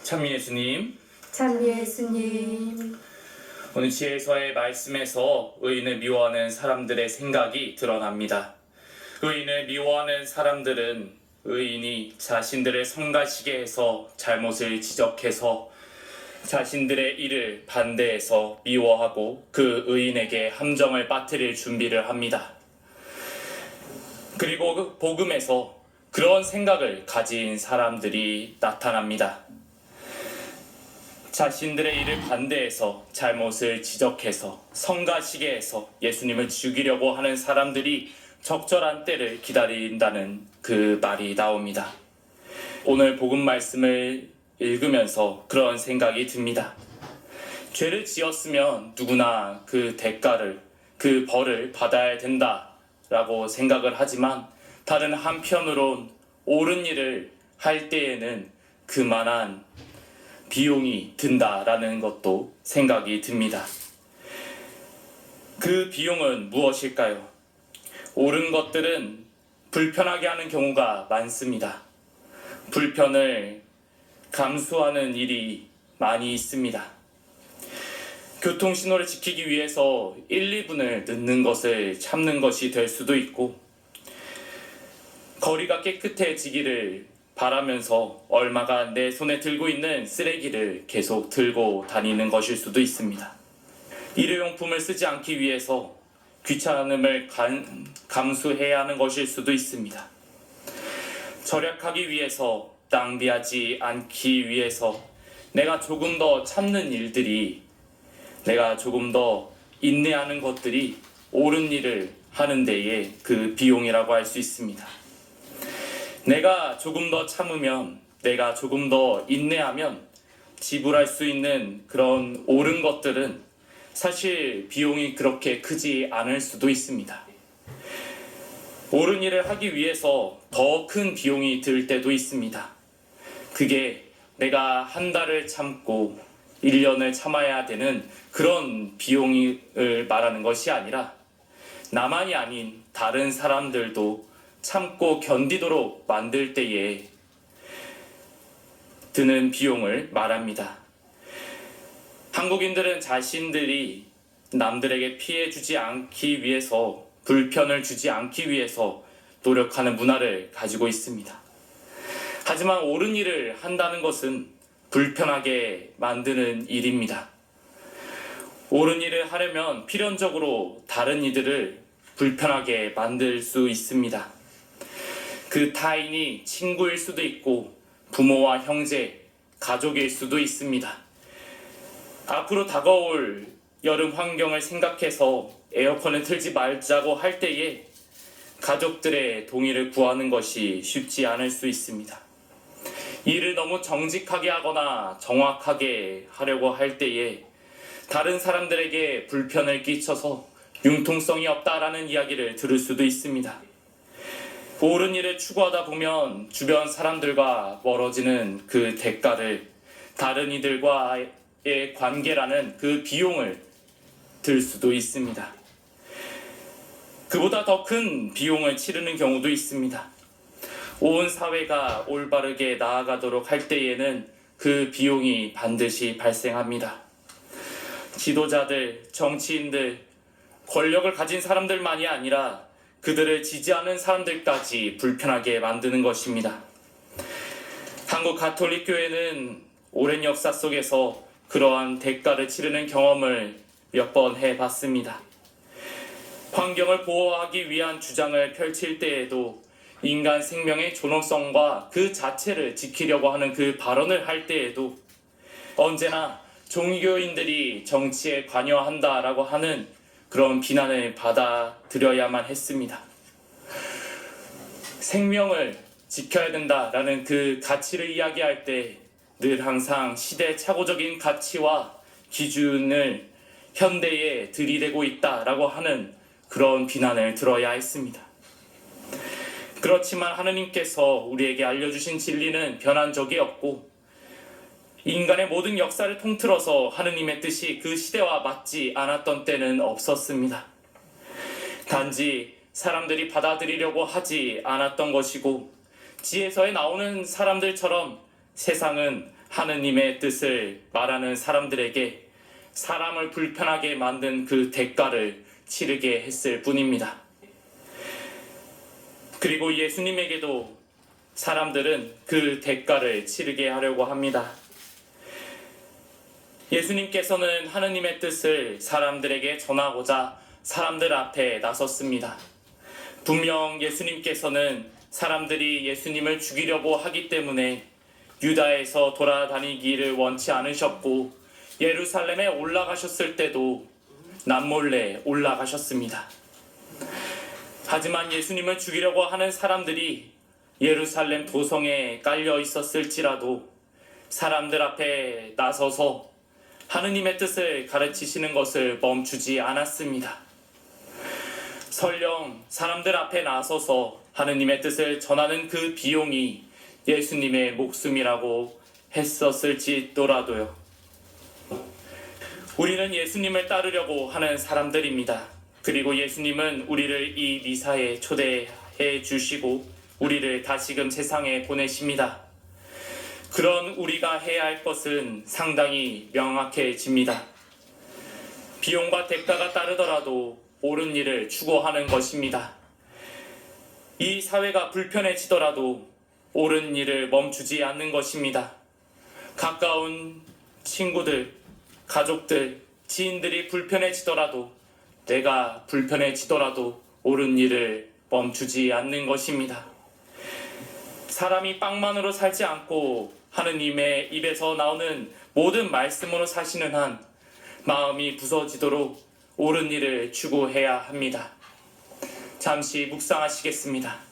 참 예수님, 참 예수님. 오늘 지혜서의 말씀에서 의인을 미워하는 사람들의 생각이 드러납니다. 의인을 미워하는 사람들은 의인이 자신들을 성가시게 해서 잘못을 지적해서 자신들의 일을 반대해서 미워하고 그 의인에게 함정을 빠뜨릴 준비를 합니다. 그리고 그 복음에서 그런 생각을 가진 사람들이 나타납니다. 자신들의 일을 반대해서 잘못을 지적해서 성가시게 해서 예수님을 죽이려고 하는 사람들이 적절한 때를 기다린다는 그 말이 나옵니다. 오늘 복음 말씀을 읽으면서 그런 생각이 듭니다. 죄를 지었으면 누구나 그 대가를, 그 벌을 받아야 된다라고 생각을 하지만 다른 한편으론 옳은 일을 할 때에는 그만한 비용이 든다라는 것도 생각이 듭니다. 그 비용은 무엇일까요? 옳은 것들은 불편하게 하는 경우가 많습니다. 불편을 감수하는 일이 많이 있습니다. 교통신호를 지키기 위해서 1, 2분을 늦는 것을 참는 것이 될 수도 있고, 거리가 깨끗해지기를 바라면서 얼마간 내 손에 들고 있는 쓰레기를 계속 들고 다니는 것일 수도 있습니다. 일회용품을 쓰지 않기 위해서 귀찮음을 감수해야 하는 것일 수도 있습니다. 절약하기 위해서, 낭비하지 않기 위해서 내가 조금 더 참는 일들이, 내가 조금 더 인내하는 것들이 옳은 일을 하는 데에 그 비용이라고 할 수 있습니다. 내가 조금 더 참으면, 내가 조금 더 인내하면 지불할 수 있는 그런 옳은 것들은 사실 비용이 그렇게 크지 않을 수도 있습니다. 옳은 일을 하기 위해서 더 큰 비용이 들 때도 있습니다. 그게 내가 한 달을 참고 1년을 참아야 되는 그런 비용을 말하는 것이 아니라 나만이 아닌 다른 사람들도 참고 견디도록 만들 때에 드는 비용을 말합니다. 한국인들은 자신들이 남들에게 피해 주지 않기 위해서, 불편을 주지 않기 위해서 노력하는 문화를 가지고 있습니다. 하지만 옳은 일을 한다는 것은 불편하게 만드는 일입니다. 옳은 일을 하려면 필연적으로 다른 이들을 불편하게 만들 수 있습니다. 그 타인이 친구일 수도 있고 부모와 형제, 가족일 수도 있습니다. 앞으로 다가올 여름 환경을 생각해서 에어컨을 틀지 말자고 할 때에 가족들의 동의를 구하는 것이 쉽지 않을 수 있습니다. 일을 너무 정직하게 하거나 정확하게 하려고 할 때에 다른 사람들에게 불편을 끼쳐서 융통성이 없다라는 이야기를 들을 수도 있습니다. 옳은 일을 추구하다 보면 주변 사람들과 멀어지는 그 대가를, 다른 이들과의 관계라는 그 비용을 들 수도 있습니다. 그보다 더 큰 비용을 치르는 경우도 있습니다. 온 사회가 올바르게 나아가도록 할 때에는 그 비용이 반드시 발생합니다. 지도자들, 정치인들, 권력을 가진 사람들만이 아니라 그들을 지지하는 사람들까지 불편하게 만드는 것입니다. 한국 가톨릭 교회는 오랜 역사 속에서 그러한 대가를 치르는 경험을 몇 번 해봤습니다. 환경을 보호하기 위한 주장을 펼칠 때에도, 인간 생명의 존엄성과 그 자체를 지키려고 하는 그 발언을 할 때에도 언제나 종교인들이 정치에 관여한다라고 하는 그런 비난을 받아들여야만 했습니다. 생명을 지켜야 된다라는 그 가치를 이야기할 때 늘 항상 시대착오적인 가치와 기준을 현대에 들이대고 있다라고 하는 그런 비난을 들어야 했습니다. 그렇지만 하느님께서 우리에게 알려주신 진리는 변한 적이 없고, 인간의 모든 역사를 통틀어서 하느님의 뜻이 그 시대와 맞지 않았던 때는 없었습니다. 단지 사람들이 받아들이려고 하지 않았던 것이고, 지혜서에 나오는 사람들처럼 세상은 하느님의 뜻을 말하는 사람들에게 사람을 불편하게 만든 그 대가를 치르게 했을 뿐입니다. 그리고 예수님에게도 사람들은 그 대가를 치르게 하려고 합니다. 예수님께서는 하느님의 뜻을 사람들에게 전하고자 사람들 앞에 나섰습니다. 분명 예수님께서는 사람들이 예수님을 죽이려고 하기 때문에 유다에서 돌아다니기를 원치 않으셨고 예루살렘에 올라가셨을 때도 남몰래 올라가셨습니다. 하지만 예수님을 죽이려고 하는 사람들이 예루살렘 도성에 깔려 있었을지라도 사람들 앞에 나서서 하느님의 뜻을 가르치시는 것을 멈추지 않았습니다. 설령 사람들 앞에 나서서 하느님의 뜻을 전하는 그 비용이 예수님의 목숨이라고 했었을지라도요. 우리는 예수님을 따르려고 하는 사람들입니다. 그리고 예수님은 우리를 이 미사에 초대해 주시고 우리를 다시금 세상에 보내십니다. 그런 우리가 해야 할 것은 상당히 명확해집니다. 비용과 대가가 따르더라도 옳은 일을 추구하는 것입니다. 이 사회가 불편해지더라도 옳은 일을 멈추지 않는 것입니다. 가까운 친구들, 가족들, 지인들이 불편해지더라도 내가 불편해지더라도 옳은 일을 멈추지 않는 것입니다. 사람이 빵만으로 살지 않고 하느님의 입에서 나오는 모든 말씀으로 사시는 한 마음이 부서지도록 옳은 일을 추구해야 합니다. 잠시 묵상하시겠습니다.